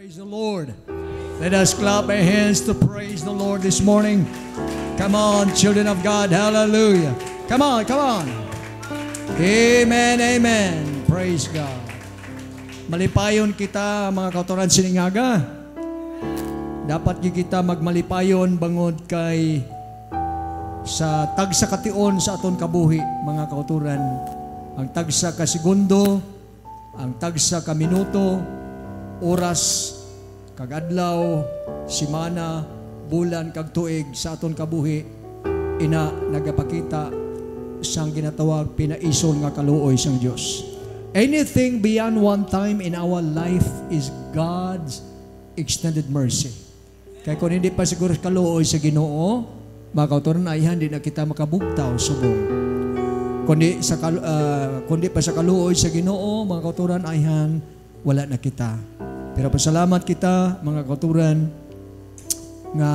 Praise the Lord. Let us clap our hands to praise the Lord this morning. Come on, children of God. Hallelujah. Come on, come on. Amen, amen. Praise God. Malipayon kita, mga kauturan siningaga. Dapat kita magmalipayon bangod kay sa tagsa kation sa aton kabuhi, mga kauturan. Ang tagsa ka segundo, ang tagsa ka minuto, oras, kagadlaw, simana, bulan, kag tuig sa aton kabuhi, ina nagapakita sang ginatawag pinaison nga kaluoy sang Dios. Anything beyond one time in our life is God's extended mercy. Kaya kung hindi pa siguro kaluoy sa Ginoo, mga kauturan ay hindi na kita makabugtaw subong. Kundi pa sa kaluoy sa Ginoo, mga kauturan ay wala na kita. Pero pasalamat kita, mga kauturan, nga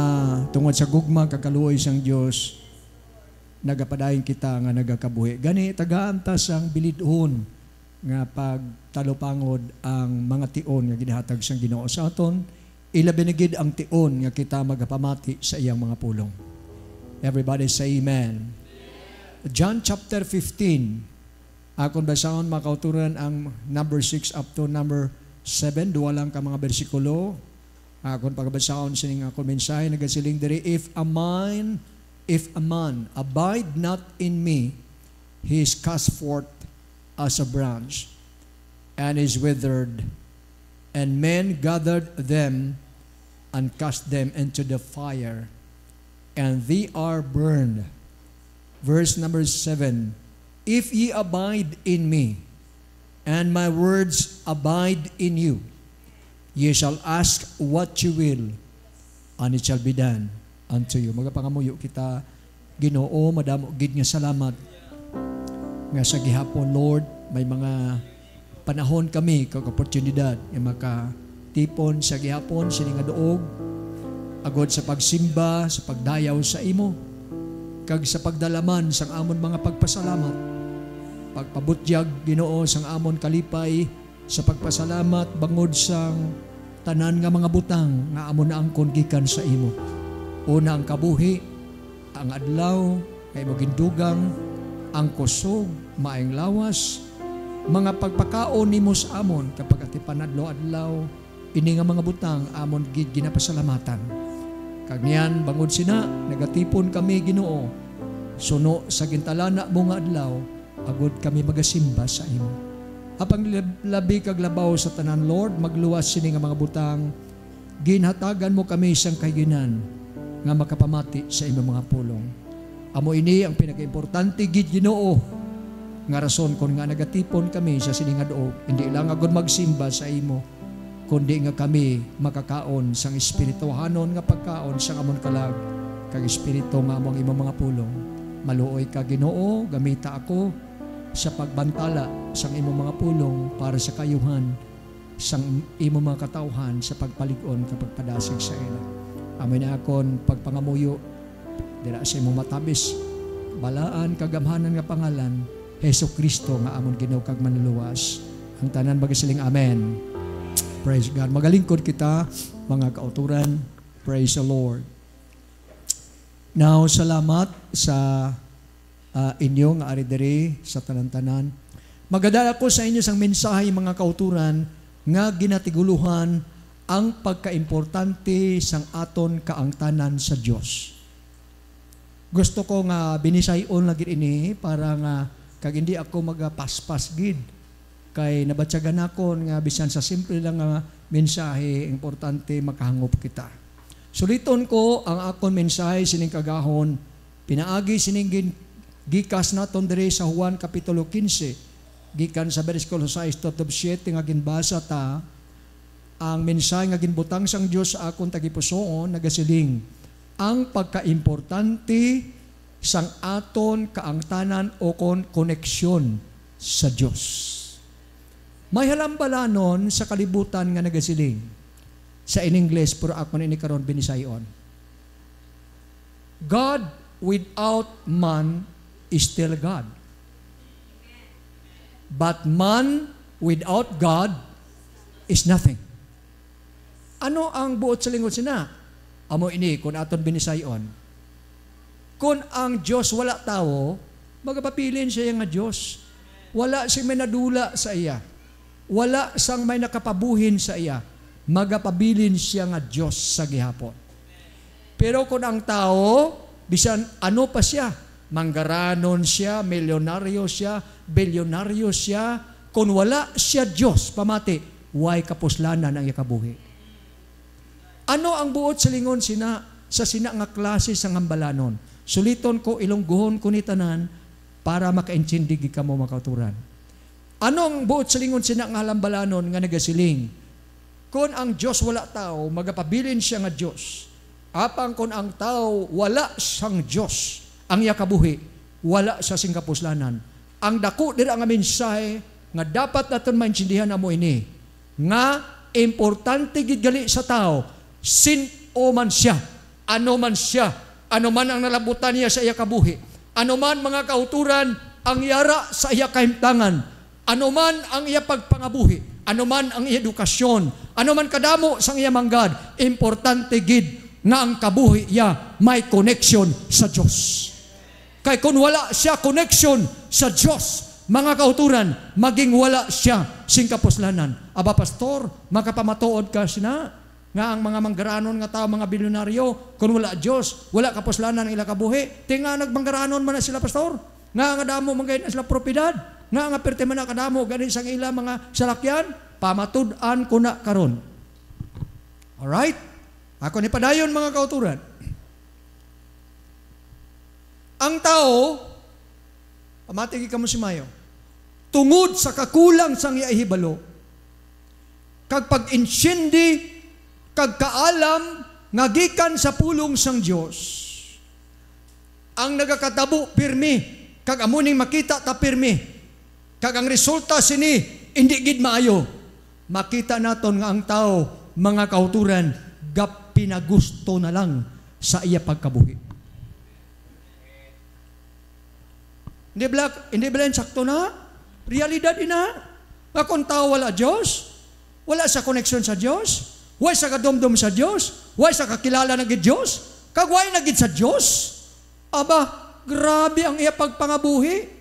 tungod sa gugma kakaluoy sang Dios, nagapadayon kita nga nagakabuhi. Gani tagaantas ang bilidhon nga pagtalupangod ang mga tion nga ginahatag sang Ginoo sa aton, ilabi na gid ang tion nga kita magapamati sa iyang mga pulong. Everybody say amen. John chapter 15. Akon basahon, mga kauturan, ang number 6 up to number 7, duwa lang ka mga bersikulo. Akon pagbasahon sining akon mensahe nagasiling diri, if a man abide not in me, he is cast forth as a branch and is withered, and men gathered them and cast them into the fire, and they are burned. Verse number 7, if ye abide in me, and my words abide in you, ye shall ask what you will, and it shall be done unto you. Magapangamuyo kita, Ginoo, madamo gid nga salamat nga sa gihapon, Lord, may mga panahon kami kag oportunidad nga makatipon sa gihapon sini nga duog agod sa pagsimba, sa pagdayaw sa imo, kag sa pagdalaman sang amon mga pagpasalamat, pagpabutyag, Ginoo, sang amon kalipay sa pagpasalamat bangod sang tanan nga mga butang nga amon na angkon gikan sa imo. Una ang kabuhi, ang adlaw kay mo gindugang, ang kusog, maayong lawas, mga pagpakaon nimo sa amon kapag atipan adlaw-adlaw, ini nga mga butang amon gid ginapasalamatan. Kag niyan bangod sina nagatipon kami, Ginoo, suno sa gintalana mo nga adlaw, agod kami magasimba sa imo. Apang labi kag labaw sa tanan, Lord, magluwas sini nga mga butang, ginhatagan mo kami isang kayginan nga makapamati sa imo mga pulong. Amo ini ang pinaka-importante gid, Ginoo, nga rason kon nga nagatipon kami sa sini nga duog, hindi lang agud magsimba sa imo, kundi nga kami makakaon sang espirituhanon nga pagkaon sang amon kalag kag espiritu nga among imo mga pulong. Maluoy ka, Ginoo, gamita ako sa pagbantala sang imo mga pulong para sa kayuhan sang imo mga katawhan sa pagpalig-on kapag padasig sa ila. Amoy na akon pagpangamuyo dira sa imo matabis balaan kagamhanan nga pangalan Hesus Kristo nga amon Ginoo kag manluwas. Ang tanan magasiling amen. Praise God. Magalingkod kita, mga kauturan. Praise the Lord. Now, salamat sa inyo nga ari diri sa tanan-tanan. Magadala ko sa inyo sang mensahe, mga kauturan, nga ginatiguluhan ang pagkaimportante sang aton kaangtanan sa Dios. Gusto ko nga binisayon lagi ini para nga kag hindi ako magapaspas gid kay nabatyagan ako nga bisan sa simple lang nga mensahe, importante makahangop kita. Suliton ko ang akon mensahe sining kagahon, pinaagi sining gikas naton diri sa Juan kapitulo 15, gikan sa bersikulo 6 to 7 nga ginbasa ta. Ang mensahe nga ginbutang sang Dios sa akon tagipusoon nagasiling, ang pagkaimportante sang aton kaangtanan o koneksyon sa Dios. May halambalanon sa kalibutan nga nagasiling sa in English, pero ako na inikaroon binisayon. God without man is still God. But man without God is nothing. Ano ang buot sa lingkod sina? Amo ini, kung aton binisayon. Kung ang Diyos wala tao, magapapilin siya nga Diyos. Wala siyang may nadula sa iya. Wala sang may nakapabuhin sa iya. Magapabilin siya nga Diyos sa gihapon. Pero kung ang tao, bisan ano pa siya, manggaranon siya, milyonaryo siya, bilyonaryo siya, kung wala siya Diyos, pamati, way kapuslanan ang ikabuhi. Ano ang buot sa lingon sina, sa sina nga klase sa ngambalanon? Suliton ko, ilongguhon ko ni tanan, para makaintindi ka mo makauturan. Anong buot sa lingon sina nga hambalanon nga nagasiling? Kung ang Diyos wala tao, magapabilin siya nga Diyos. Apang kung ang tao wala siyang Diyos, ang yakabuhi, wala sa sing kapuslanan. Ang dako dira nga mensahe nga dapat naton maintindihan amo ini, nga importante gid gali sa tao, sin-o man siya, ano man siya, ano man ang nalabutan niya sa iya kabuhi, ano man mga kauturan ang yara sa iya kahimtangan, ano man ang iya pagpangabuhi, ano man ang iya edukasyon, ano man kadamo sang iya manggad, importante gid nga ang kabuhi iya may connection sa Diyos. Kay kung wala siya connection sa Diyos, mga kauturan, maging wala siya sing kapuslanan. Aba pastor, makapamatuod ka sina nga ang mga manggaranon nga tao, mga bilyonaryo, kung wala Diyos, wala kapuslanan ang ila kabuhi. Tinga nagmanggaranon man na sila pastor. Nga nga damo mga na sila propiedad. Nga nga perti man na kadamo ganin sang ila mga salakyan, pamatud-an ko na karon. Alright? Ako ni padayon mga kauturan. Ang tao, pamatigi ka mo si Mayo, tungod sa kakulang sang iya ihibalo, kag pag-insyindi, kag kaalam, ngagikan sa pulong sang Diyos, ang nagakatabo pirmi, kag amuning makita ta pirmi, kag ang resulta sini, hindi gid maayo. Makita naton nga ang tao, mga kauturan, gap pinagusto na lang sa iya pagkabuhi. Hindi ba sakto na? Realidad ina. Kung tao wala Diyos, wala sa koneksyon sa Diyos, wala sa kadomdom sa Diyos, wala sa kakilala na gid Diyos, kagway na gid sa Diyos. Aba, grabe ang iya pagpangabuhi.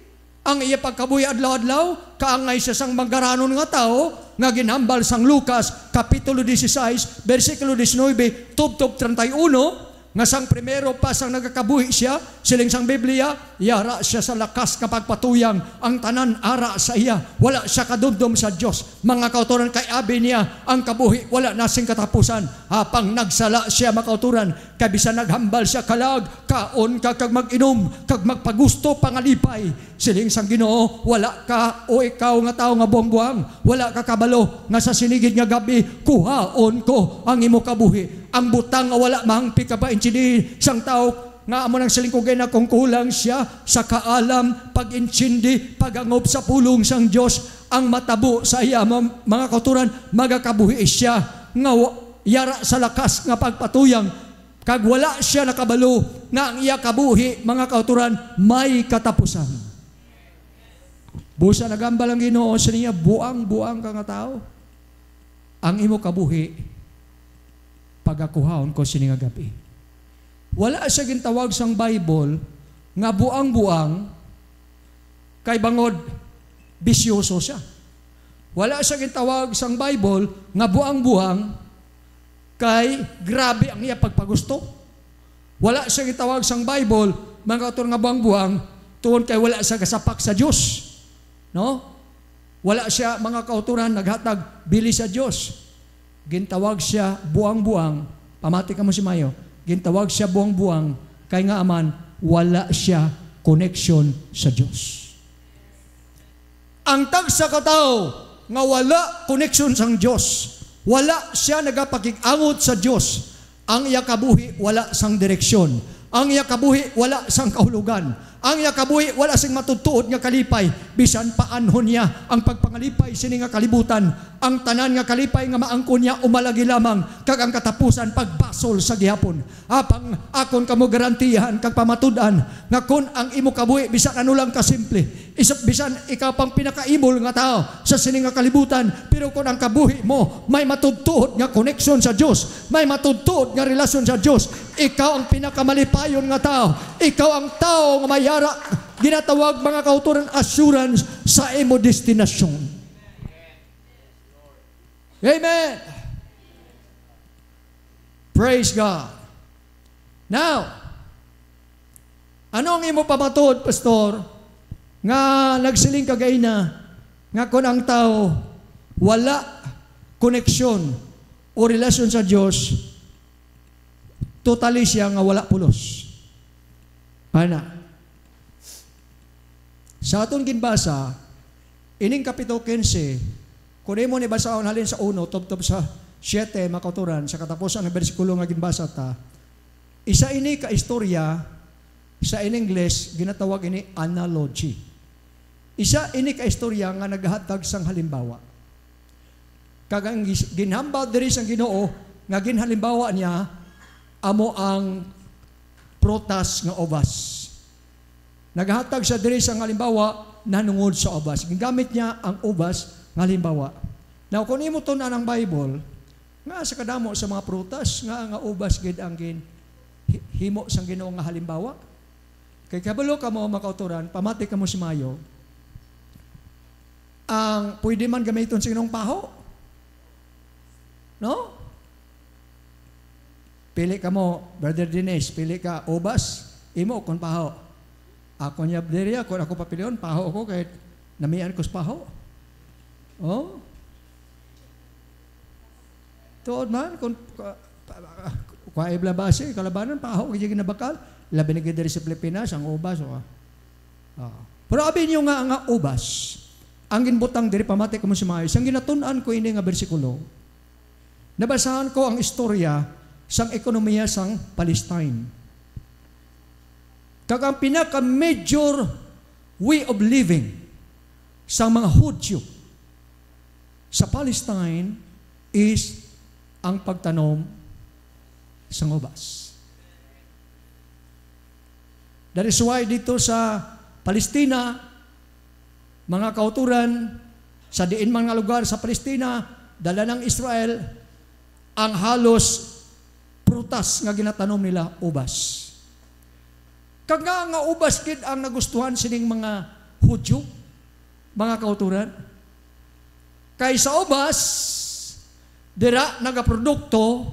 Ang iya pagkabuhi adlaw-adlaw, kaangay siya sang manggaranon nga tao, nga ginhambal sang Lucas, Kapitulo 16, versikulo 19, tub-tub 31, nga sang primero pa sang nagakabuhi siya, siling sang Biblia, yara siya sa lakas kapag patuyang, ang tanan ara sa iya, wala siya kadumdum sa Diyos. Mga kauturan kay abi niya, ang kabuhi wala nasing katapusan, hapang nagsala siya makauturan, kabisa naghambal siya kalag, kaon ka kag mag-inom, kag magpagusto pangalipay, siling sang Ginoo, wala ka o ikaw nga tao nga buang-buang, wala ka kabalo, nga sa sinigid nga gabi, kuhaon ko ang imo kabuhi. Ang butang nga wala mahangpi ka ba inchindi sang tao nga amo nang silingkugay na kung kulang siya sa kaalam, pag-inchindi, pag-angop sa pulong sang Diyos, ang matabo sa iya mga kauturan, magakabuhi siya nga yara sa lakas nga pagpatuyang, kag wala siya nakabalo nga ang iya kabuhi, mga kauturan, may katapusan. Busa nagambal ang Ginoo sa niya, buang-buang ka nga tao, ang imo kabuhi pagakuhaon ko sini nga gabi. Wala siya gintawag sang Bible nga buang-buang kay bangod bisyoso siya. Wala siya gintawag sang Bible nga buang-buang kay grabe ang iya pagpagusto. Wala siya gintawag sang Bible mga kauturan nga buang-buang tuon kay wala siya kasapak sa Dios. No? Wala siya mga kauturan naghatag bili sa Dios. Gintawag siya buang-buang, pamati ka mo si Mayo, gintawag siya buang-buang, kay nga aman, wala siya connection sa Diyos. Ang tagsa ka tao, nga wala connection sa Diyos, wala siya nagapakig-angot sa Diyos, ang iya kabuhi, wala sang direksyon, ang iya kabuhi, wala sang kahulugan, Ang iya kabuhi wala sing matudtuod nga kalipay, bisan paanhon niya ang pagpangalipay sini nga kalibutan. Ang tanan nga kalipay nga maangkon niya umalagi lamang kag ang katapusan pagbasol sa gihapon. Apang akon kamo garantiyahan kag pamatud-an nga kun ang imo kabuhi bisan ano lang kasimple, bisan ikaw pang pinakaimol nga tao sa sini nga kalibutan, pero kun ang kabuhi mo may matudtuod nga connection sa Dios, may matudtuod nga relasyon sa Dios, ikaw ang pinakamalipayon nga tao. Ikaw ang tao nga mayara, ginatawag mga kauturan assurance sa imo destinasyon. Amen. Praise God. Now, anong imo pamatod, pastor, nga nagsiling kagay na nga kung ang tao wala koneksyon o relasyon sa Diyos, totally siya nga wala pulos. Ana. Sa atong ginbasa, ining kapitulo 15, kung mo ni basahon halin sa 1, tubtob sa 7, makauturan, sa katapusan ng bersikulo nga ginbasa ta, isa ini ka istorya, sa in English, ginatawag ini analogy. Isa ini ka istorya nga naghatag sang halimbawa. Kagang ginhambal diri sang Ginoo, nga ginhalimbawa niya, amo ang prutas nga ubas. Naghatag siya diri sang halimbawa nanungod sa ubas. Gingamit niya ang ubas nga halimbawa. Now, kung imo tunan ang Bible, nga sa kadamo sa mga prutas, nga ubas gid ang himo sang Ginoo nga halimbawa. Kay kabalo ka mo makauturan, pamati ka mo si Mayo, ang pwede man gamiton sa Ginoong paho. No? Pili ka mo, Brother Dinesh, pili ka ubas, imo kon paho. Ako niya diri ako papilion, paho ko kay namian ko sa paho. Oh? Tuod man, kung kwaibla base, kalabanan, paho, kaya ginabakal, labi na gidari sa Pilipinas, ang ubas. Pero abin nyo nga ubas, ang ginbutang diri pamati ko mo si Mayos, ang ginatunan ko ini nga bersikulo, nabasahan ko ang istorya sang ekonomiya sang Palestine. Kag ang pinaka-major way of living sang mga Hudyo sa Palestine is ang pagtanom sang ubas. That is why dito sa Palestina, mga kauturan, sa diin mga lugar sa Palestina, dala ng Israel, ang halos prutas nga ginatanom nila, ubas. Kag nga ubas kid ang nagustuhan sining mga Hudyo, mga kauturan. Kay sa ubas, dira nagaprodukto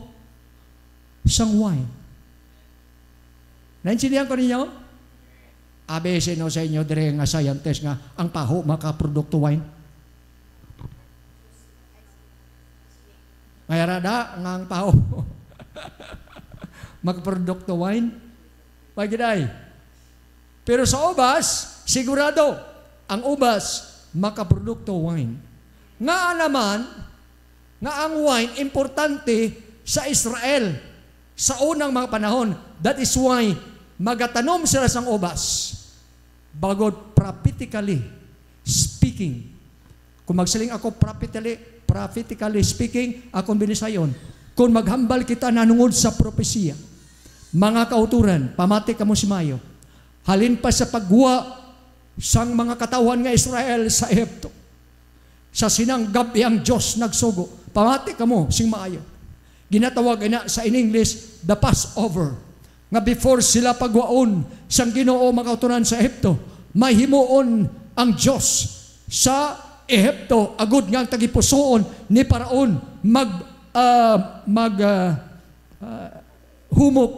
sang wine. Naintindihan ko ninyo? ABC no sa inyo, dire nga scientist nga, ang paho makaprodukto wine. Mayarada nga ang paho magprodukto wine. Pagiday. Pero sa ubas, sigurado, ang ubas makaprodukto wine. Nga naman, nga ang wine, importante sa Israel sa unang mga panahon. That is why magatanom sila sang ubas. Bagod prophetically speaking. Kung magsiling ako prophetically speaking, akong binisayon. Kung maghambal kita nanungod sa propesya, mga kauturan, pamati ka mo si Mayo, halin pa sa pagguwa sang mga katawan nga Israel sa Ehipto, sa sinanggap ang Diyos nagsugo, pamati ka mo sing Mayo. Ginatawag na sa in English, the Passover. Nga before sila pagwaon sang Ginoo mga kauturan sa Ehipto, mahimuon ang Diyos sa Ehipto, agud nga tagipusoon ni Paraon humok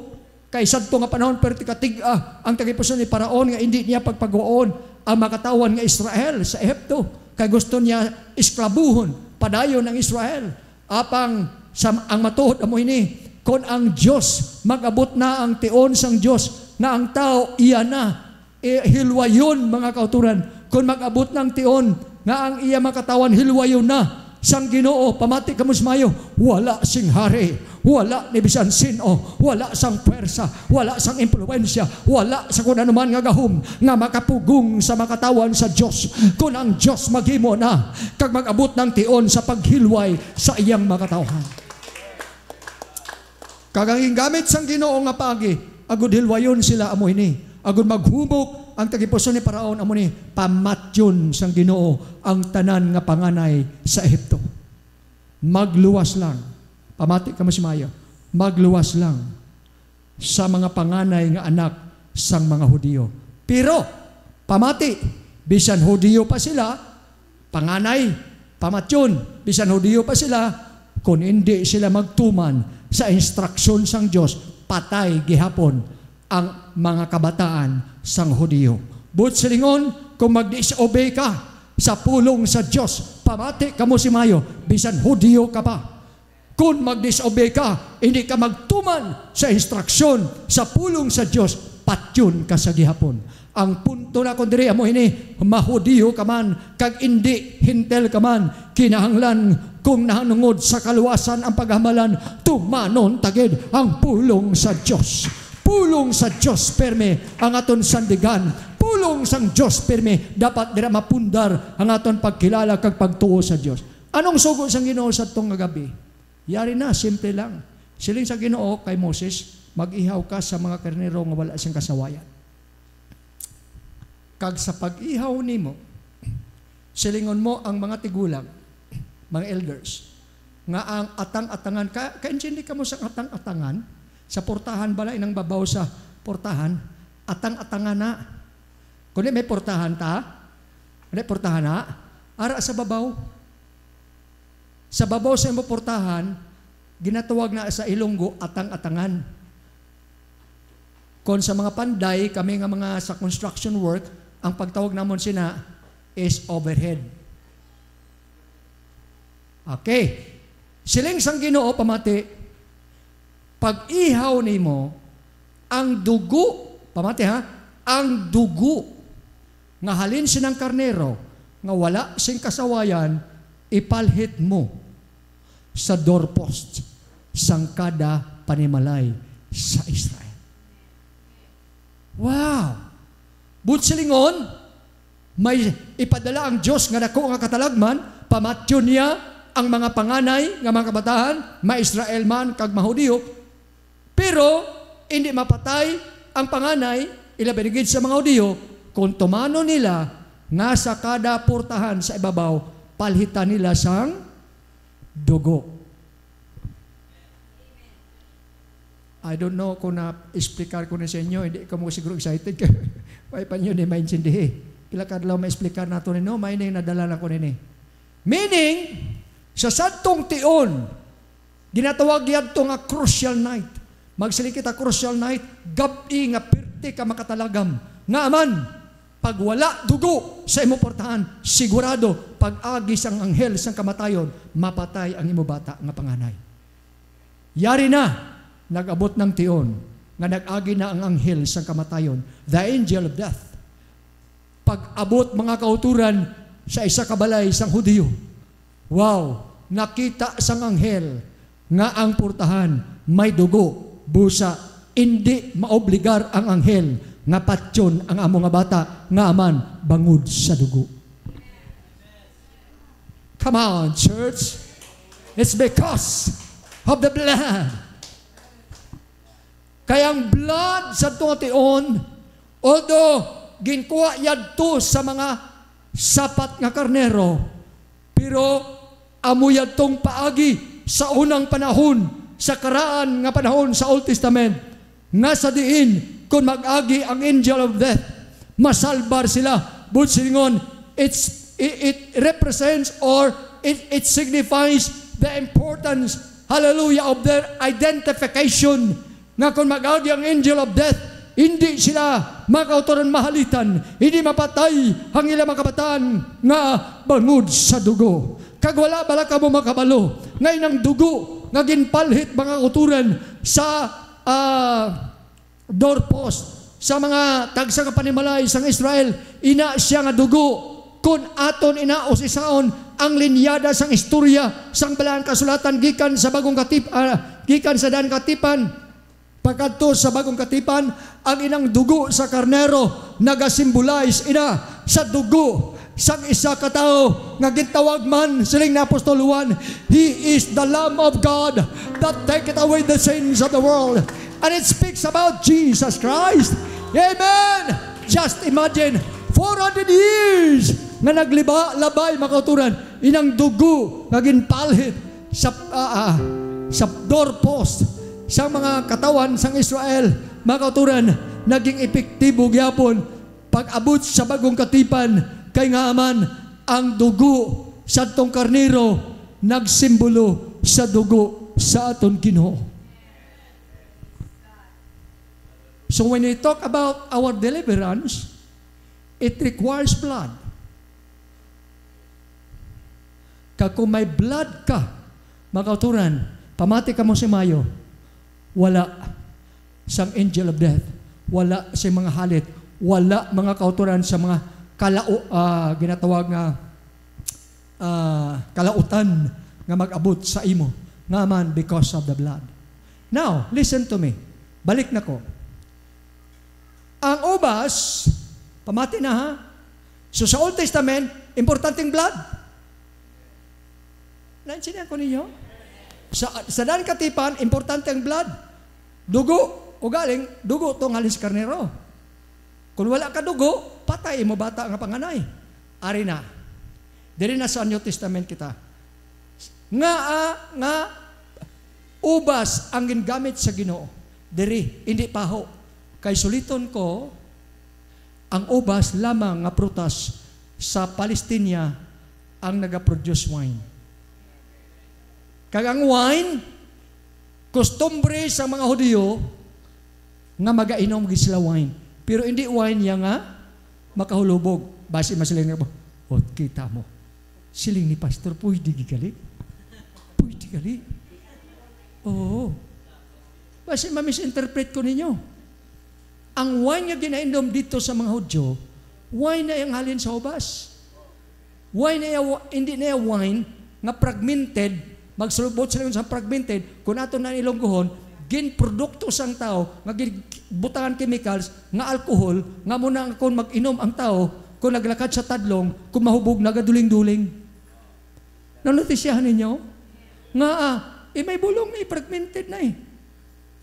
kay sadto nga panahon pero katig-a ang tagipusoon ni Paraon nga hindi niya pagpagwaon ang makatawan nga Israel sa Ehipto, kay gusto niya esklabuhon padayon ang Israel. Apang ang matuod amo ini, kung ang Diyos mag-abot na ang tion sang Diyos na ang tao iya na hilwayon mga kauturan, kung mag-abot ng tion nga ang iya makatawan hilwayon na sang Ginoo, pamati ka mo Mayo, wala sing hari, wala ni bisan sino, wala sang pwersa, wala sang impluwensya, wala sa kung anuman nga gahom nga makapugong sa makatawan sa Dios. Kung ang Dios maghimo na kag mag-abot ng tion sa paghilway sa iyang makatawan. Kag ang gamit sang Ginoo nga pagi, agud hilwayon sila amo ini. Agud maghubok ang tagipuso ni Paraon amo ni pamatyon sang Ginoo ang tanan nga panganay sa Ehipto. Magluwas lang. Pamati ka mo si Mayo. Magluwas lang sa mga panganay nga anak sang mga Hudiyo. Pero pamati, bisan Hudiyo pa sila, panganay, pamatyon, bisan Hudiyo pa sila, kung hindi sila magtuman sa instruksyon sang Dios, patay gihapon ang mga kabataan sang Hudiyo. But silingon, kung mag-disobey ka sa pulong sa Diyos, pamati ka mo si Mayo, bisan Hudiyo ka pa. Kung mag-disobey ka, hindi ka magtuman sa instruksyon, sa pulong sa Diyos, patyon ka sa gihapon. Ang punto na kung diri amo ini, mahudiyo ka man, kag hindi hintel ka man, kinahanglan kung nahanungod sa kaluwasan ang paghamalan, tumanon tagid ang pulong sa Diyos. Pulong sa Diyos perme ang aton sandigan. Pulong sang Diyos perme dapat dira mapundar ang aton pagkilala kag pagtuo sa Diyos. Anong sugo sang Ginoo sa tong gabi? Yari na, simple lang. Siling sa Ginoo kay Moses, mag-ihaw ka sa mga karnero nga wala siyang kasawayan. Kag sa pag-ihaw nimo, silingon mo ang mga tigulang, mga elders, nga ang atang-atangan, kaintindi ka mo sa atang-atangan, sa portahan bala, inang babaw sa portahan, atang-atangan na. Kundi may portahan ta, kundi portahan na, ara sa babaw. Sa babaw sa imo portahan, ginatawag na sa Ilonggo, atang-atangan. Kung sa mga panday, kami nga mga sa construction work, ang pagtawag namon sina is overhead. Okay. Siling sang Ginoo pamati, pag-ihaw nimo ang dugo, pamati ha, ang dugo nga halin sinang karnero nga wala sing kasawayan, ipalhit mo sa doorpost sang kada panimalay sa Israel. Wow! Butsilingon, may ipadala ang Diyos nga dako nga katalagman, pamatyon niya ang mga panganay nga mga kabataan, ma-Israel man kag mahudiyo, pero hindi mapatay ang panganay, ilabinigid sa mga Hudiyo, kung tumano nila nga sa kada portahan sa ibabaw, palhitan nila sang dugo. I don't know kung na-explicar ko na sa inyo, hindi ka mo siguro excited. May pa nyo, hindi maintindihin. Kila kadlaw ma-explicar nato nino, may nang nadala na ko nini. Meaning, sa sadtong tion, ginatawag yan nga crucial night. Magsiling kita crucial night, gabi nga pirti ka makatalagam. Nga man, pag wala dugo sa imo portahan, sigurado, pag agi sang anghel sang kamatayon, mapatay ang imo bata nga panganay. Yari na, nag-abot ng tion, nga nag-agi na ang anghel sang kamatayon, the angel of death. Pag-abot mga kauturan sa isa kabalay sang Hudiyo, wow, nakita sang anghel nga ang portahan may dugo, busa, hindi maobligar ang anghel nga patyon ang amo nga bata nga aman bangud sa dugo. Come on, church. It's because of the blood. Kaya ang blood sa tion, although ginkuha yadto sa mga sapat nga karnero, pero amo yadtong paagi sa unang panahon, sa karaan nga panahon sa Old Testament, nga sa diin, kung mag-agi ang angel of death, masalbar sila. But silingon, it represents or it signifies the importance, hallelujah, of their identification, nga kung mag-agi ang angel of death, hindi sila makautoran mahalitan, hindi mapatay ang ilang mga kabataan nga bangud sa dugo. Kag wala bala ka mo makabalo, ngayon ang dugo nga ginpalhit mga kauturan sa doorpost, sa mga tagsa kapanimalay sang Israel, ina siya nga dugo, kung aton inaos isaon ang linyada sang istorya sang balang kasulatan gikan sa bagong gikan sa dan katipan pagkadto sa bagong katipan, ang inang dugo sa karnero nagasimbolize ina sa dugo sang isa ka tao nga gitawag man siling ni Apostol Juan, He is the Lamb of God that taketh away the sins of the world. And it speaks about Jesus Christ. Amen. Just imagine 400 years nga naglabay makauturan inang dugo nga ginpalhit sa doorpost sa mga katawan sang Israel, makauturan naging epektibo gyapon pag-abot sa bagong katipan kay nga man ang dugo sa atong karnero nagsimbolo sa dugo sa aton Ginoo. So when we talk about our deliverance, it requires blood. Kung may blood ka, makauturan, pamati ka mo si Mayo, wala sang angel of death, wala sa mga halit, wala mga kauturan sa mga ginatawag nga kalautan nga mag-abot sa imo nga man because of the blood. Now, listen to me. Balik na ko. Ang ubas, pamati na ha. So sa Old Testament, importanteng blood. Naintindihan ko ninyo? Sa dan katipan, importante ang blood. Dugo, o galing, dugo itong halis karnero. Kung wala ka dugo, patay mo bata nga panganay. Ari na. Diri na sa New Testament kita. Nga ubas ang gingamit sa Ginoo. Diri, hindi paho. Kay suliton ko, ang ubas lamang nga prutas sa Palestina ang nagaproduce wine. Kag ang wine, kustombre sa mga Hudiyo nga magainom gisla wine. Pero hindi wine niya nga makahulubog. Basi masiling nga po, kita mo. Siling ni Pastor, pwede gigali. Pwede gali. Oo. Basi ma-misinterpret ko ninyo. Ang wine nga ginainom dito sa mga Hudyo, wine na yung halin sa ubas. Wine na yung, hindi na yung wine nga fragmented, magsulubot sila sa fragmented, kung ato na ilonggohon, ginprodukto sang tao, nga butangan chemicals, nga alcohol, nga muna kung mag-inom ang tao, kung naglakad sa tadlong, kung mahubog, nagaduling-duling. Nanotisyahan ninyo? Nga may bulong na fragmented na eh.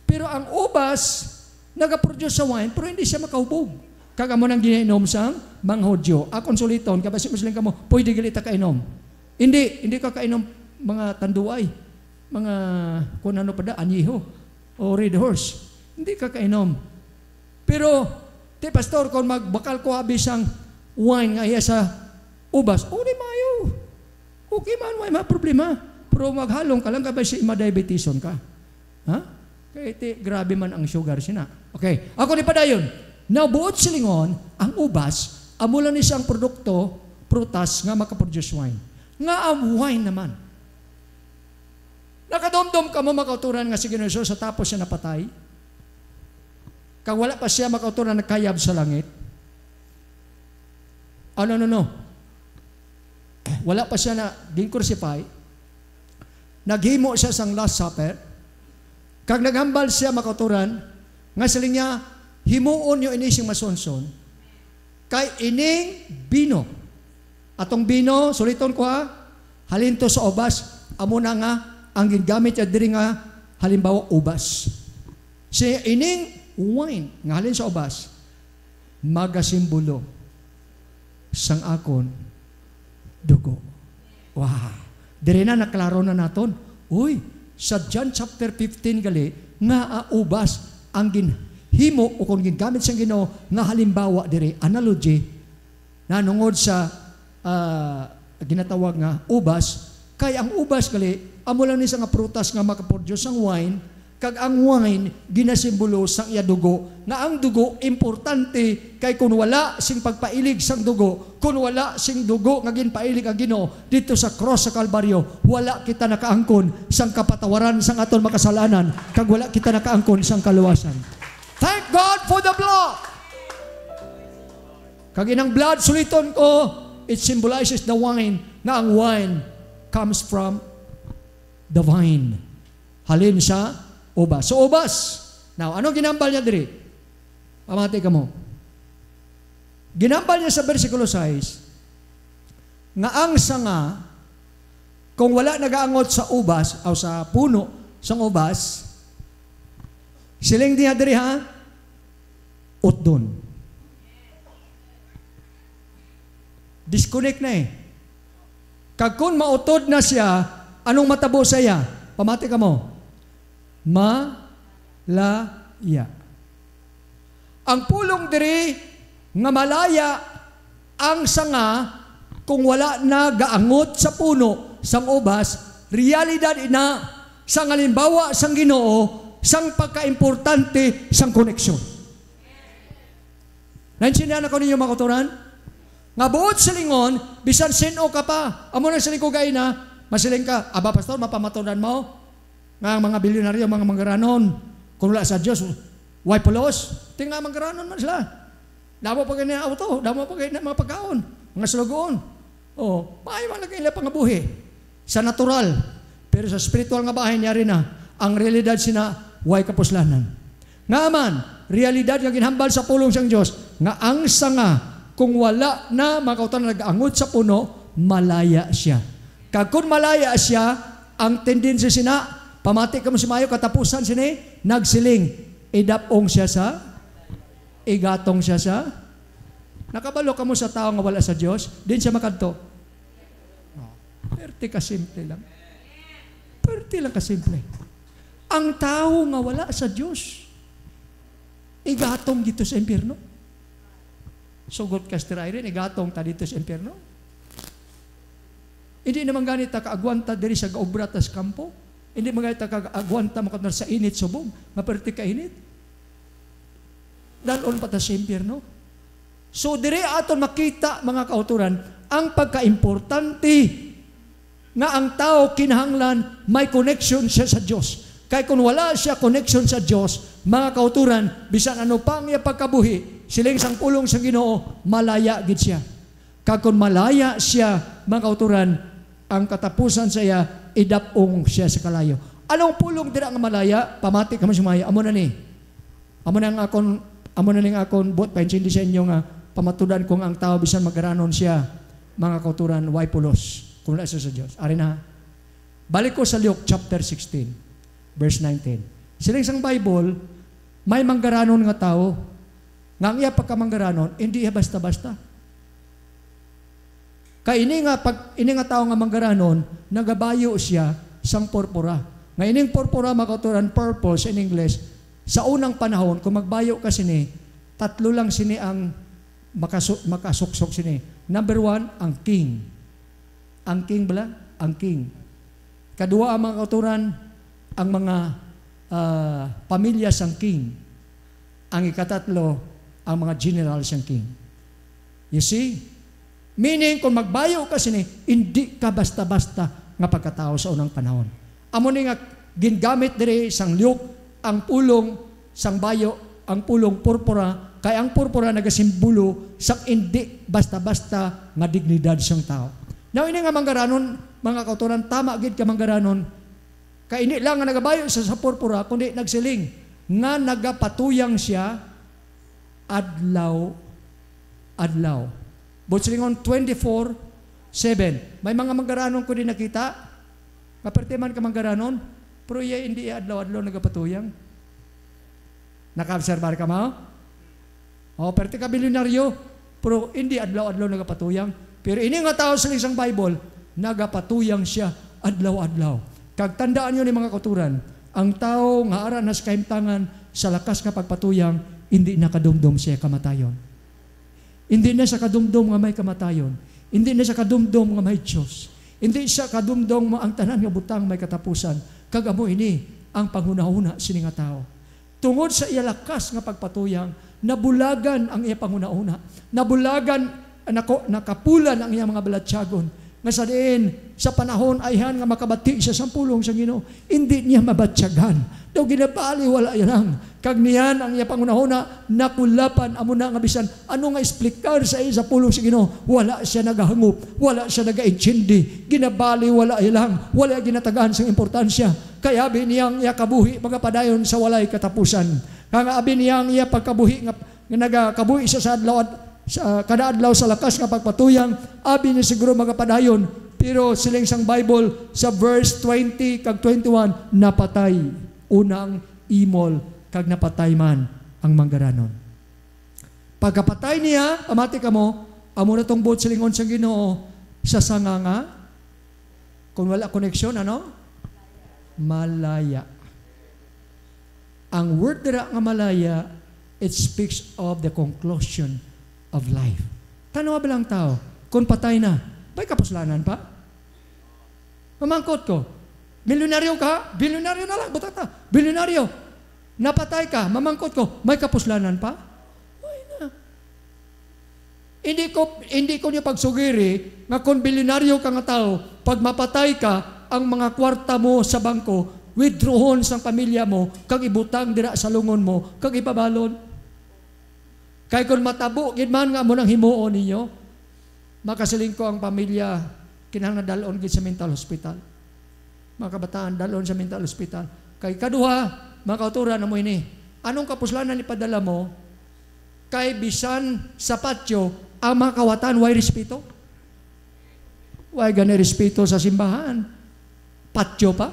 Pero ang ubas, nagaproduce sa wine, pero hindi siya makahubog. Kaga mo nang ginainom sang mga Hudyo. Akong suliton, kapag muslim ka mo, pwede galita kainom. Hindi ka kainom mga tanduay, mga kung ano pa da, anyiho, o red horse. Hindi ka kainom. Pero, pastor, kung magbakal ko habis ang wine nga iya sa ubas, di mayo. Okay man, may mga problema. Pero maghalong ka lang, kabay si ima-diabetison ka. Ha? Kaya grabe man ang sugar sina. Okay, ako ni padayon. Now, buot silingon, ang ubas, amulan ni siyang produkto, prutas, nga makaproduce wine. Nga ang wine naman. Nakadomdom ka mo makauturan nga si Ginoon sa tapos siya napatay. Kang wala pa siya makauturan na kayab sa langit. No. Wala pa siya na din-crucify. Naghimo siya sang Last Supper. Kag naghambal siya makauturan, nga siling niya, himuon yung inising masonson, kay ining bino. Atong bino, suliton ko ha, halinto sa ubas, amo na nga, ang gingamit niya diri nga, halimbawa ubas. Si ining wine, nga halin sa ubas, magasimbolo sang akon dugo. Wow! Diri na naklaro na naton. Uy, sa John chapter 15 gali, nga ubas ang ginhimo o kung gingamit sang Ginoo nga halimbawa diri, analogy, na nungod sa ginatawag nga ubas, kay ang ubas gali, amo lang ni sa nga prutas nga makaproduce ang wine, kag ang wine ginasimbolo sang iya dugo, nga ang dugo importante kay kung wala sing pagpailig sang dugo, kung wala sing dugo nga ginpailig ang Ginoo dito sa cross sa Kalbaryo, wala kita nakaangkon sang kapatawaran sang aton makasalanan, kag wala kita nakaangkon sang kaluwasan. Thank God for the blood. Kag inang blood suliton ko, it symbolizes the wine, na ang wine comes from the vine. halin sa ubas. So ubas. Now, ano ginambal niya diri? Pamati ka mo. Ginambal niya sa versikulo 6, nga ang sanga, kung wala nagaangot sa ubas, o sa puno, sa ubas, siling niya diri ha, utdon. Disconnect na eh. Kag kung mautod na siya, anong matabo sa iya? Pamati ka mo. Malaya. Ang pulong diri nga malaya ang sanga kung wala na gaangot sa puno sang ubas, realidad ina sang halimbawa sang Ginoo sang pagkaimportante sang koneksyon. Naintindihan ako ninyo mga kauturan? Nga buot sa lingon, bisan sino ka pa. Amo na siling ko gay na, masiling ka, aba pastor, mapamatudan mo? Nga mga bilyonaryo, mga manggaranon, kung wala sa Diyos, why pulos? Tinga manggaranon man sila. Damo pa ganyan auto, damo pa ganyan mga pagkaon, mga slugoon. Oh, maayo man lagi nila pangabuhi. Sa natural. Pero sa spiritual nga bahay niya rin na, ang realidad sina, why kapuslanan. Nga man, realidad nga ginhambal sa pulong sang Diyos, nga ang sanga, kung wala na makautan na nag-angot sa puno, malaya siya. Kag kung malaya siya, ang tendency sina, pamati ka mo si Mayo, katapusan sini, nagsiling, idapong siya sa, igatong siya sa, nakabalo ka mo sa tao nga wala sa Diyos, din siya makadto. Perti ka simple lang. Perti lang ka simple. Ang tao nga wala sa Diyos, igatong dito sa impyerno. Sugot ka stiray rin, igatong ta dito sa impyerno. Hindi naman ganita kaagwanta diri sa gaobra tas kampo. Hindi naman ganita kaagwanta makanar sa init subong, maperti ka init. Dalon pa ta sa impyerno. So diri aton makita mga kauturan ang pagkaimportante nga ang tao kinahanglan may connection siya sa Diyos. Kaya kung wala siya connection sa Diyos, mga kauturan, bisan ano pang iya pagkabuhi, siling sang pulong sa Ginoo, malaya gid siya. Kag kung malaya siya, mga kauturan, ang katapusan sa iya, idapong siya sa kalayo. Anong pulong dira nga malaya? Pamati ka man sumaya. Amo na ni. Amo na ning akon bot paintindi sa inyo nga pamatudan kung ang tao bisan magaranon siya, mga kauturan, why pulos? Kung wala siya sa Diyos. Ari na. Balik ko sa Luke chapter 16. Verse 19. Siling sang Bible, may manggaranon nga tao, nga ang iya pagkamanggaranon, hindi iya basta-basta. Kaya ini nga tao nga manggaranon, nagabayo siya sang purpura. Nga ining purpura, makauturan, purpose in English, sa unang panahon, kung magbayo ka sini, tatlo lang sini ang makasuksok sini. Number 1, ang king. Ang king bala? Ang king. Kadua ang mga kauturan, ang mga pamilya sang king. Ang ikatatlo, ang mga general sang king. You see? Meaning, kung magbayo ka sini, hindi ka basta-basta nga pagkatao sa unang panahon. Amo ni nga gingamit diri sang Luke, ang pulong sang bayo, ang pulong purpura, kay ang purpura nagasimbolo sa hindi basta-basta nga dignidad sang tao. Now, ini nga manggaranon, mga kauturan, tama gid ka manggaranon, kaya hindi lang nga nagabayo sa purpura, kundi nagsiling nga nagapatuyang siya adlaw. Butsilingon 24:7. May mga manggaranon ko din nakita, mapertiman ka manggaranon, pero hindi adlaw-adlaw nagapatuyang. Naka-observar ka mo? O, perti ka bilyonaryo, pero hindi adlaw-adlaw nagapatuyang. Pero ini nga tao sa isang Bible, nagapatuyang siya adlaw-adlaw. Kag tandaan nyo ni mga kauturan, ang tao nga ara nas kahimtangan sa lakas nga pagpatuyang, hindi na kadumdum siya kamatayon. Hindi na siya kadumdum nga may kamatayon. Hindi na siya kadumdum nga may Diyos. Hindi siya kadumdum nga ang tanan nga butang may katapusan. Kag amo ini ang panghunahuna sini nga tao. Tungod sa iya lakas nga pagpatuyang, nabulagan ang iya panghunahuna. Nabulagan, nakapulan ang iya mga balatyagon. Nga sa diin, sa panahon ayhan nga makabati siya sa pulong sa Ginoo, hindi niya mabatyagan. Daw ginabali wala yan. Kag niyan ang iya pangunahuna, nakulapan amo na nga bisan ano nga explicar sa iya sa pulong sa Ginoo, wala siya nagahangup, wala siya nagaintindi, ginabali wala ilang, wala ginatagaan sa importansya. Kaya abi niyang iya kabuhi magapadayon sa walay katapusan. Kaya abi niyang iya pagkabuhi nga nagakabuhi siya sa adlaw kada adlaw sa lakas nga pagpatuyang, abi niya siguro magapadayon. Pero siling sang Bible sa verse 20 kag 21 napatay unang imol kag napatay man ang manggaranon. Pagkapatay niya, amati ka mo, amo na tong buot silingon sa Ginoo sa sanganga. Kung wala koneksyon, ano? Malaya. Ang word dira nga malaya, it speaks of the conclusion of life. Tanawa ba lang tao, kung patay na, may kapuslanan pa? Mamangkot ko, milyonaryo ka? Bilyonaryo na lang, butata. Bilyonaryo. Napatay ka, mamangkot ko, may kapuslanan pa? Hindi ko niya pagsugiri nga kung bilyonaryo ka nga tao, pag mapatay ka, ang mga kwarta mo sa bangko, withdrawon sa pamilya mo, kag ibutang dira sa lungon mo, kag ipabalon. Kaya kung matabo, gidman nga mo nang himuon ninyo, makasiling ko ang pamilya, kinahanglan dalon gid sa mental hospital. Mga kabataan, dalon sa mental hospital. Kay kaduha, mga kauturan na mo ini, anong kapuslanan ipadala mo? Kay bisan sa patio, ang mga kawatan, way respeto? Way gani respeto sa simbahan. Patio pa?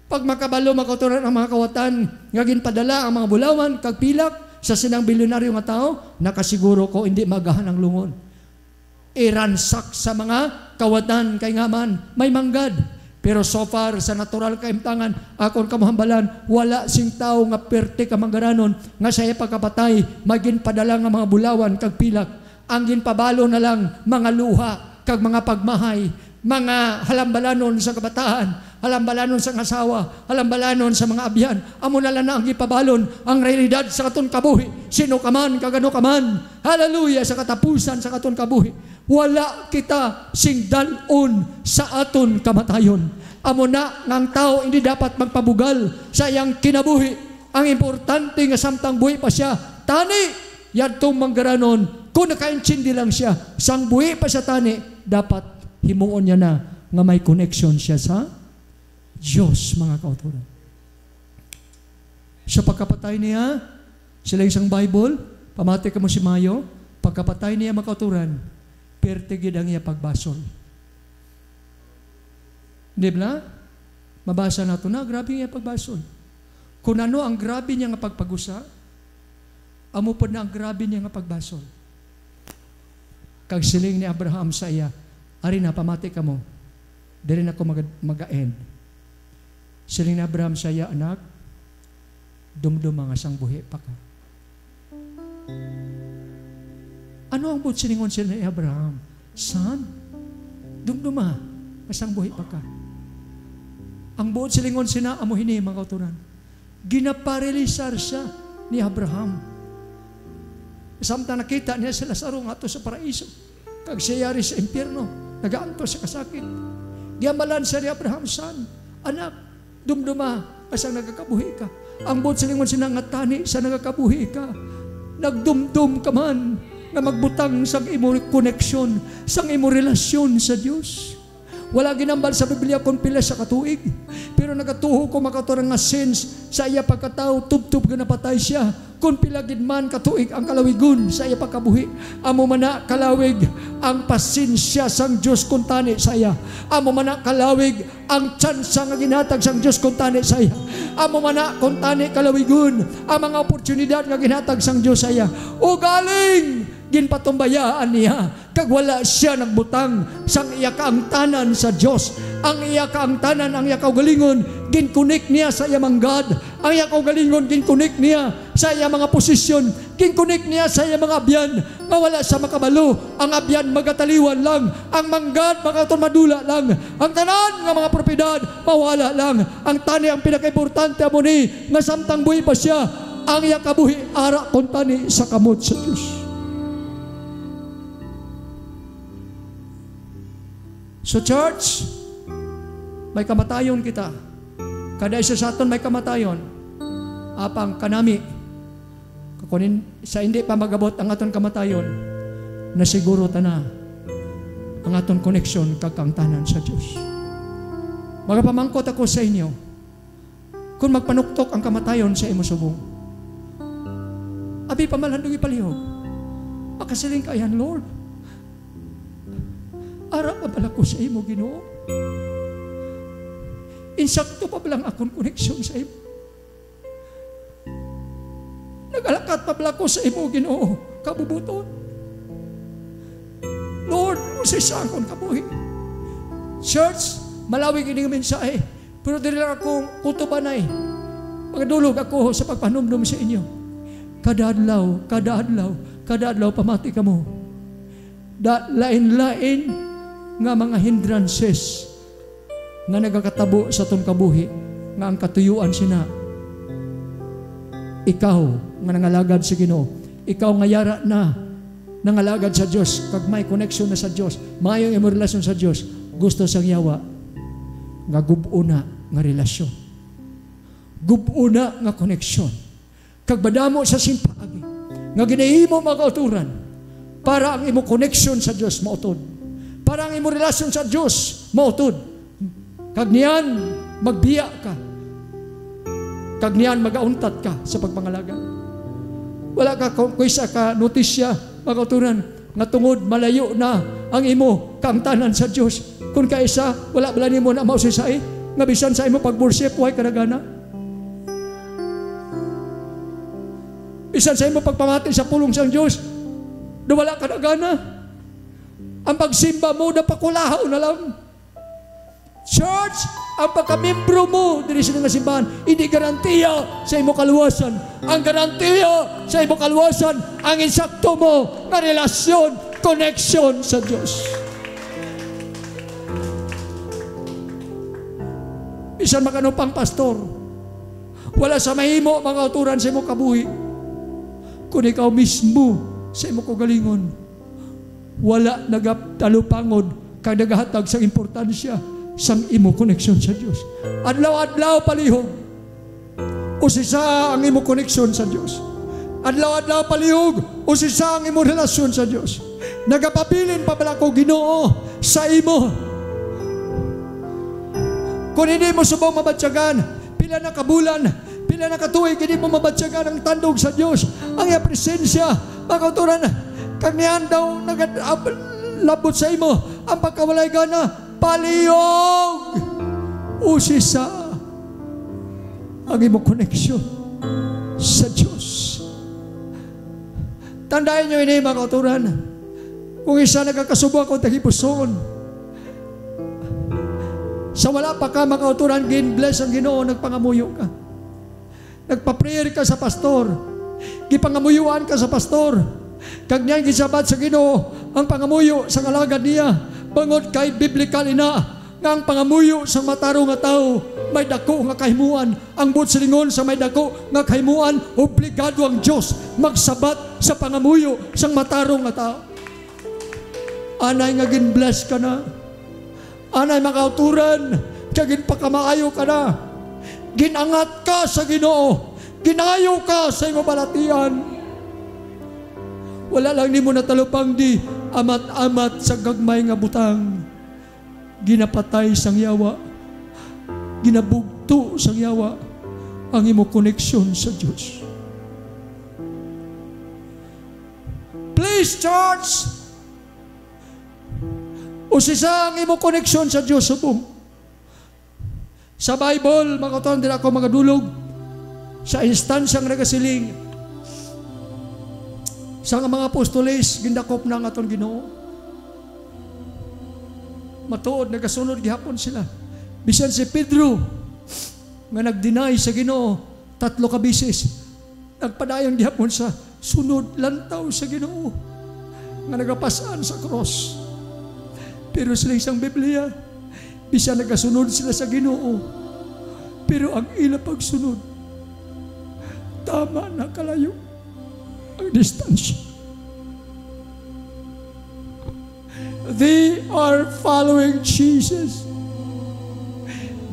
Pag makabalo, makauturan ang mga kawatan, nga ginpadala ang mga bulawan, kag pilak, sa sinang bilyonaryo nga tao, nakasiguro ko, hindi magahan ang lungon. Iransak sa mga kawatan, kay nga man, may manggad. Pero so far, sa natural kaimtangan, akong kamuhambalan, wala sing tao nga perte ka manggaranon, nga siya pagkapatay, magin padala nga mga bulawan, kag pilak. Ang ginpabalo na lang, mga luha, kag mga pagmahay, mga halambalanon sa kabataan, halambalanon sa asawa, halambalanon sa mga abyan. Amo na lang na ang gipabalon, ang realidad sa katon kabuhi. Sino ka man, kagano ka man. Hallelujah, sa katapusan sa katon kabuhi. Wala kita singdalon sa aton kamatayon. Amo na ngang tao hindi dapat magpabugal sa iyang kinabuhi. Ang importante nga samtang buhi pa siya, tani, yadtong manggaranon, kung nakaintindi lang siya, sang buhi pa siya tani, dapat himuon niya na nga may connection siya sa Diyos, mga kauturan. Sa pagkapatay niya, sila isang Bible, pamati ka mo si Mayo, pagkapatay niya, mga kauturan, pertigid ang iya pagbasol. Di ba? Mabasa na ito na, grabe nga pagbasol. Kung ano ang grabe niya nga pagpagusa, amo po na ang grabe niya nga pagbasol. Kag siling ni Abraham sa iya, ari na, pamati ka mo, dili na ako mag-end. Siling ni Abraham sa iya, anak, dumduma nga sang buhi pa ka. Ano ang buot siningon sila ni Abraham? Son, dumduma, kasang buhi pa ka. Ang buot silingon sina, amo hini, mga kauturan. Ginaparilisar siya ni Abraham. Samtang nakita niya sila sa rong ato sa paraiso. Kag siya yari sa impyerno, nagaanto sa kasakit. Giamalan siya ni Abraham, son, anak, dumduma, kasang nagakabuhi ka. Ang buot silingon sina nga tani, sa nagakabuhi ka. Nagdumdum ka man, na magbutang sang imo koneksyon, sang imo relasyon sa Diyos. Wala ginambal sa Biblia kung pila sa katuig. Pero nagatuho ko makaturang nga sins sa iya pagkatao, tubtub ka napatay siya. Kung pila gidman katuig ang kalawigun sa iya pagkabuhi. Amo mana kalawig ang pasensya sang Diyos kung tani sa iya. Amo mana kalawig ang tsansa nga ginhatag sang Diyos kung tani sa iya. Amo mana kung tani kalawigun ang mga oportunidad nga ginhatag sang Diyos sa iya. O galing ginpatumbayaan niya, kag wala siya nagbutang sang iya kaangtanan sa Dios. Ang iya kaangtanan, ang iya kaugalingon, ginkunik niya sa iya manggad. Ang iya kaugalingon, ginkunik niya sa iya mga posisyon, ginkunik niya sa iya mga abyan, nga wala siya makabalo. Ang abyan magataliwan lang, ang manggad magatumadula lang, ang tanan nga mga propiedad mawala lang. Ang tani ang pinaka-importante amo ni, nga samtang buhi pa siya, ang iya kabuhi ara kon tani sa kamot sa Dios. So church, may kamatayon kita. Kada isa sa aton may kamatayon. Apang kanami, kunin sa hindi pa magabot ang aton kamatayon, na siguro ta na ang aton koneksyon kag kangtanan sa Dios. Magapamangkot ako sa inyo, kung magpanuktok ang kamatayon sa imo subong, abi pamalandong ipalihog, makasiling ka yan, Lord. Ara pa bala ko sa imo, Ginoo. Insakto pa balang akong koneksyon sa imo. Nagalakat pa bala ko sa imo, Ginoo, kabubuton. Lord, usisa akong kabuhi. Church, malawig ini ng mensahe, pero dili lang akong kutubanay. Magadulog ako sa pagpanumdum sa inyo. Kada adlaw, pamati ka mo. Lain-lain nga mga hindrances nga nagakatabo sa itong kabuhi, nga ang katuyuan sina. Ikaw nga nangalagad sa Ginoo, ikaw nga yara na nangalagad sa Diyos, kag may connection na sa Diyos, mayong imo relasyon sa Diyos, gusto sang yawa nga gubuna nga relasyon, gubuna nga koneksyon, kag badamo sa simpaagi nga ginahimo mga kauturan para ang imo connection sa Diyos mautod, para ang imo relasyon sa Diyos mautod, kag niyan magbiya ka, kag niyan magauntat ka sa pagpangalagad. Wala ka kuysa ka notisya mga kauturan nga tungod malayo na ang imo kaangtanan sa Diyos, kung kaisa wala bala nimo na mausisay nga bisan sa imo pag-worship way kadagana, bisan sa imo pagpamati sa pulong sang Diyos do wala kadagana, ang pagsimba mo na pakulahaw na lang. Church, ang pagkamembro mo diri sa mga simbahan, hindi garantiya sa imo kaluwasan. Ang garantiya sa imo kaluwasan, ang insakto mo na relasyon, connection sa Diyos. Bisan makano pang pastor, wala sa mahimo mga kauturan sa imo kabuhi, kung ikaw mismo sa imo kagalingon, wala nagtalupangod kag nagahatag sa importansya sang imo koneksyon sa Diyos. Adlaw-adlaw palihog, usisa ang imo koneksyon sa Diyos. Adlaw-adlaw palihog, usisa ang imo relasyon sa Diyos. Nagapabilin pa bala ko, Ginoo, sa imo. Kung hindi mo subong mabatyagan, pila na kabulan, pila na katuig, hindi mo mabatyagan ang tandog sa Diyos, ang iya presensya, makauturan, kag niyan daw nagalabot sa imo, ang pagkawalay gana, palihog, usisa ang imo koneksyon sa Diyos. Tandaan nyo ini mga kauturan, kung isa nagkakasubo ako tagipuson, sa wala pa ka mga kauturan, gin-bless ang Ginoo, nagpangamuyo ka, nagpa-prayer ka sa pastor, gipangamuyuan ka sa pastor, kag niyan gisabat sa Ginoo ang pangamuyo sa kalagad niya, bangod kay biblikal ina nga ang pangamuyo sa mataro nga tao may dako nga kahimuan. Ang butsilingon sa may dako nga kahimuan, obligado ang Diyos magsabat sa pangamuyo sang mataro nga tao. Anay nga gin-bless ka na, anay makauturan, kag ginpakamaayo ka na, ginangat ka sa Ginoo, ginayo ka sa imo balatian. Wala lang ni mo natalupang di amat-amat sa gagmay nga butang, ginapatay sang yawa, ginabugto sang yawa ang imo koneksyon sa Diyos. Please, church, usisa ang imo koneksyon sa Diyos subong. Sa Bible, makauturan din ako magadulog sa instansyang nagasiling sa mga apostoles, gindakop na nga itong Ginoo. Matuod, nagasunod gihapon sila. Bisan si Pedro, nga nag-deny sa Ginoo 3 ka bisis, nagpadayang gihapon sa sunod lantaw sa Ginoo, nga nagapasaan sa cross. Pero sila isang Biblia, bisan nagasunod sila sa Ginoo, pero ang ila pagsunod, tama na kalayo ang distansya. They are following Jesus.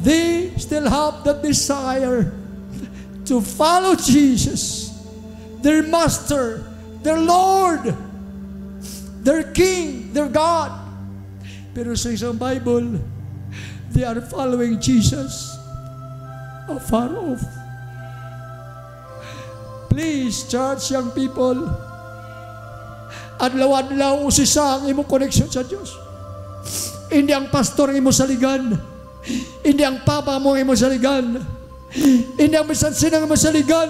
They still have the desire to follow Jesus, their Master, their Lord, their King, their God. Pero sa isang Bible, they are following Jesus afar off. Please, church, young people, adlaw-adlaw usisa ang imong connection sa Diyos. Hindi ang pastor ang imong saligan. Hindi ang papa mo ang imong saligan. Hindi ang bisan sinang imong saligan.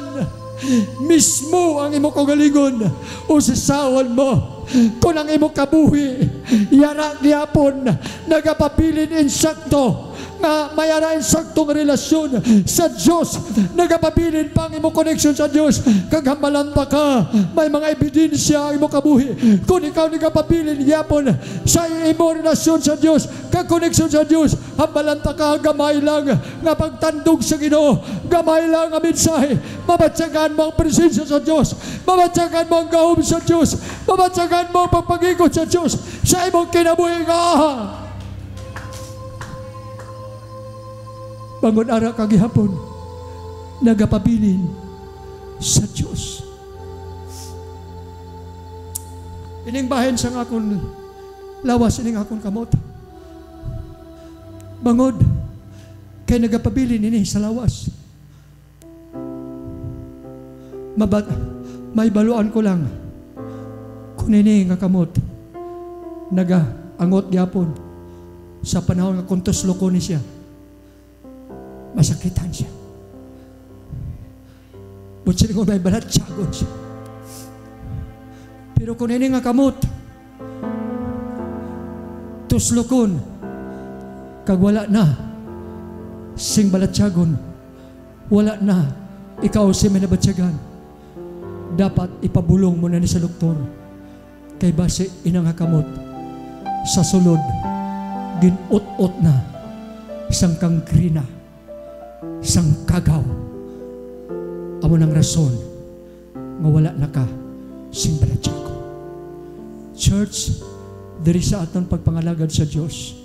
Mismo ang imong kagalingon usisawan mo. Kung ang imong kabuhi yara gyapon nagapabilin insakto nga mayara insaktong relasyon sa Diyos, nagapabilin pa ang imong connection sa Diyos, kaghambalan pa ka may mga ebidensya ang imong kabuhi. Kung ikaw nagapabilin gyapon sa imong relasyon sa Diyos, kag-connection sa Diyos, hambalan pa ka gamay lang nga pagtandog sa Ginoo, gamay lang ang mensahe, mabatsagan mo ang presensya sa Diyos, mabatsagan mo ang gahom sa Diyos, mabatsagan mo ang pagpagikot sa Diyos sa imong kinabuhi nga. Bangon ara kagihapon, nagapabilin sa Diyos. Ining bahin sa akong lawas, ining akong kamot. Bangod, kay nagapabilin ini sa lawas. May baluan ko lang, kung ini nga kamot, nagaangot gyapon sa panahon nga kuntos loko ni siya. Masakitan siya. Butsin ko may balat siyagon siya. Pero kung ini nga kamot, tuslokon, kag wala na, sing balat siyagon, wala na, ikaw si minabatsyagan, dapat ipabulong mo na ni sa doktor. Kay base inang nga kamot, sa sulod, ginut-ut na, isang kangkrina, isang kagaw. Amo ng rason nga wala na ka sing balatyago. Church, diri sa aton pagpangalagad sa Dios,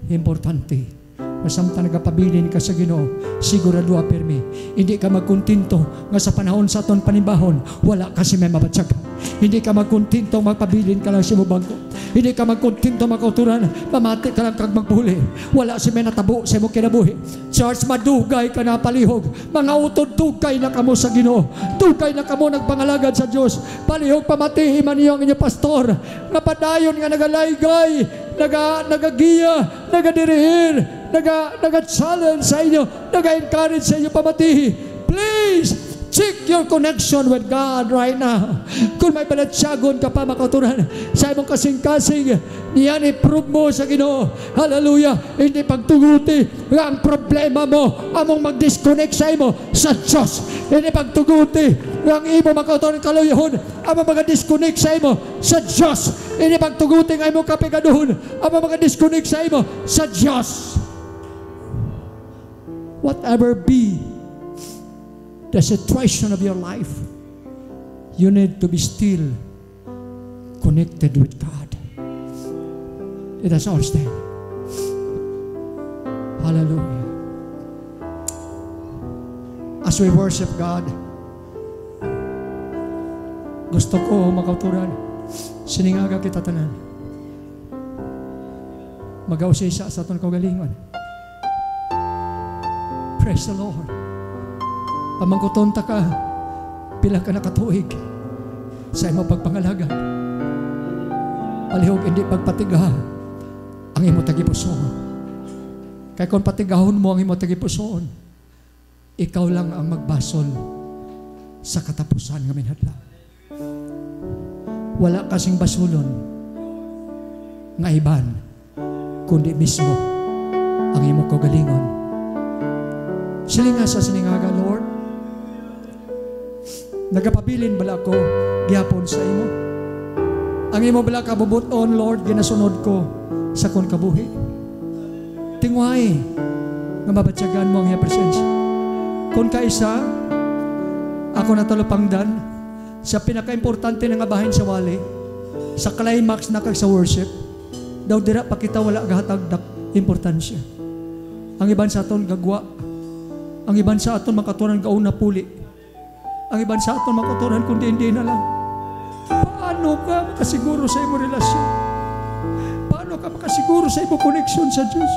importante masamtang nagapabilin ka sa Ginoo, sigurado permi, hindi ka magkuntinto nga sa panahon sa aton panimbahon wala kasi may mabatyagan. Hindi ka magkuntinto magpabilin ka lang sa bangko. Hindi ka magkuntinto makauturan, mamati ka lang kag magpuli. Wala si may natabo sa imong kinabuhi. Church, madugay ka na palihog. Mga utod, tugay na kamo sa Ginoo. Tugay na kamo nagpangalagad sa Dios. Palihog pamatihi man niyo ang inyong pastor. Nga padayon nga nagalaygay, nagagiya, nagadirihir, naga-challenge sa inyo, naga-encourage sa inyo pamatihi. Please, check your connection with God right now. Kung may balatsagon ka pa makaturan sa imong kasing-kasing, niyan i-prove mo sa Ginoo. Hallelujah. Hindi pagtuguti nga ang problema mo among mag-disconnect sa imo sa Diyos. Hindi pagtuguti nga ang imo makaturan kaluyahon among mag-disconnect sa imo sa Diyos. Hindi pagtuguti nga imo kapigaduhon among mag-disconnect sa imo sa Diyos. Whatever be the situation of your life, you need to be still connected with God. Let us all stand. Hallelujah. As we worship God, gusto ko makauturan, siningaga kita tanan. Mag-ausisa sa aton kaugalingon. Praise the Lord. Pamangkutonta ka, pila ka nakatuig sa imo pagpangalagad. Palihog hindi pagpatiga ang imo tagipusoon. Kaya kung patigahon mo ang imo tagipusoon, ikaw lang ang magbasol sa katapusan ng minadlaw. Wala kasing basulon nga iban, kundi mismo ang imo kagalingon. Silinga sa siningaga, Lord. Nagapabilin bala ko gyapon sa imo. Ang imo bala kabubuton, Lord, ginasunod ko sa kon kabuhi. Tingway nga mabatyagan mo ang iyang presensya. Kung kaisa ako natulupangdan sa pinaka-importante nga bahin sa wali, sa climax na kag sa worship, daw dira pa kita wala gahatag importansya. Ang iban sa aton gagwa, ang iban sa aton makaturan kauna puli, ang iban sa aton makaturan kundi hindi na lang. Paano ka makasiguro sa imo relasyon? Paano ka makasiguro sa imo connection sa Diyos?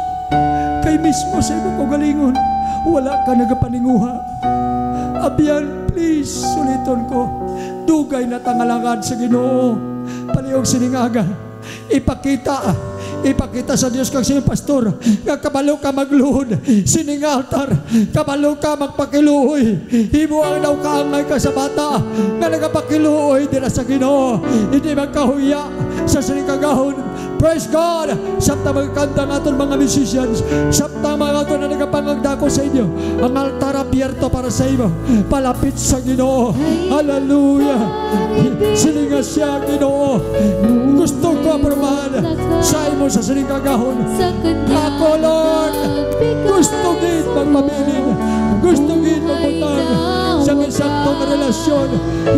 kay mismo sa imo kaugalingon, wala ka nagapaninguha. Abyan, please, suliton ko. Dugay na tangalangad sa Ginoo. Palihog siningaga. Ipakita sa Dios kang sino pastor nga kabalo ka magluhod sining altar, kabalo ka magpakiluoy, himo ang daw kaangay ka sa bata nga nagapakiluoy dira sa Ginoo, hindi magkahuya sa sining kagahon. Praise God. Sabta magkanta nga itong mga musicians, sabta mga ito na nagapangagdako sa inyo, ang altar abierto para sa inyo, palapit sa Ginoo. Hallelujah. Sininga siya Ginoo. Gusto ko aprobahan sa imo sa sining kagahon. Ako Lord, gusto gid magpabilin, gusto gid magputang sa isaktong relasyon.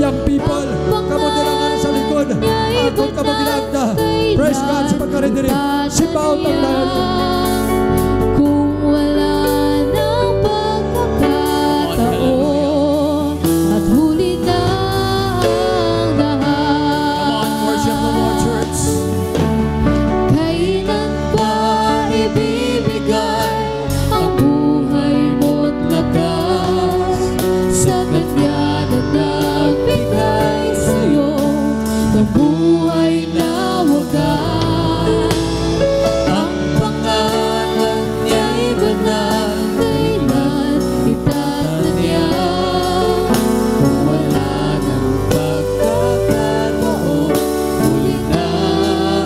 Young people, kamudirangan sa likod, ako ka maginagda. Praise God sa pagkarindirin. Sipaw ang dahil. Kung wala ng pagkakataon at huli na ang lahat. Come on, worship the Lord, church. Kailan ba ibibigay ang buhay mo't lakas sa Kanya na nagbigay sa'yo ng buhay na wagas? Ang pangalan niya'y banal, kailan itatanyag? Kung wala ng pagkakataon, huli na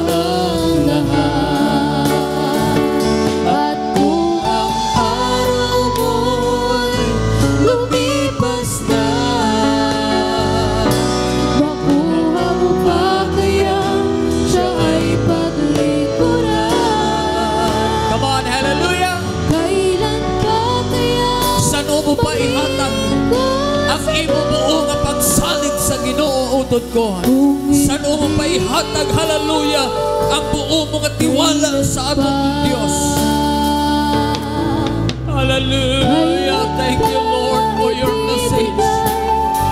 ang lahat. At kung ang araw mo'y lumipas na, makuha mo pa kaya siya ay paglikuran? Come on, hallelujah. Kailan pa kaya Saan mo pa ihatag ang imo buo nga pagsalig sa Ginoo utod ko? Saan mo pa ihatag, hallelujah, ang buo mo nga tiwala sa atong Dios? Hallelujah. Thank you, Lord, for your message.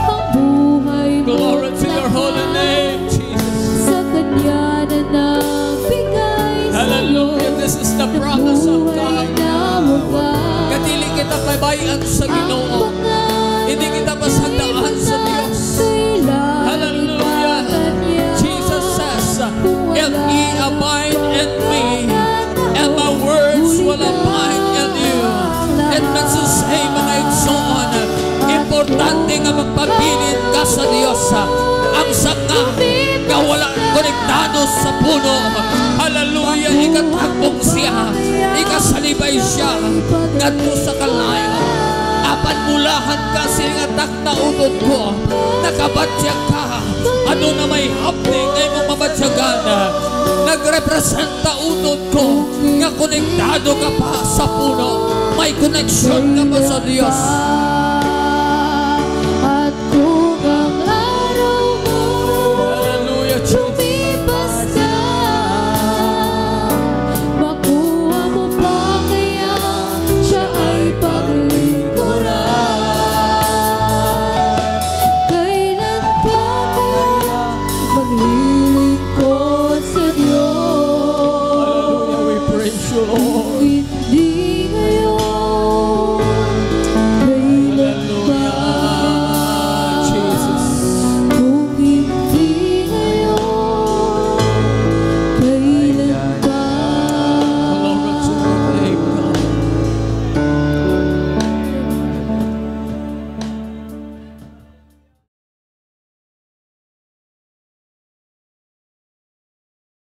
ang buhay mo Glory to your holy name, Jesus. sa Kanya na nagbigay sa'yo Hallelujah. This is the promise of buhay God. na wagas. Katili kita kabayan sa Ginoo. Hindi kita masagdaan sa Dios. Hallelujah. Jesus says, if ye abide in me, and my words will abide in you. It means to say, mga igsoon, importante nga magpabilin ka sa Dios. Ang sanga nga wala konektado sa puno. Hallelujah. Ikatakbong siya. Ikasalibay siya. Ngadto sa kalayo. Apan mulahan ka siningatak na utod ko. Nakabatyag ka. Ano na may hapning ay mong mabatyagan. Nagrepresenta utod ko. Nga konektado ka pa sa puno. May connection ka pa sa Diyos.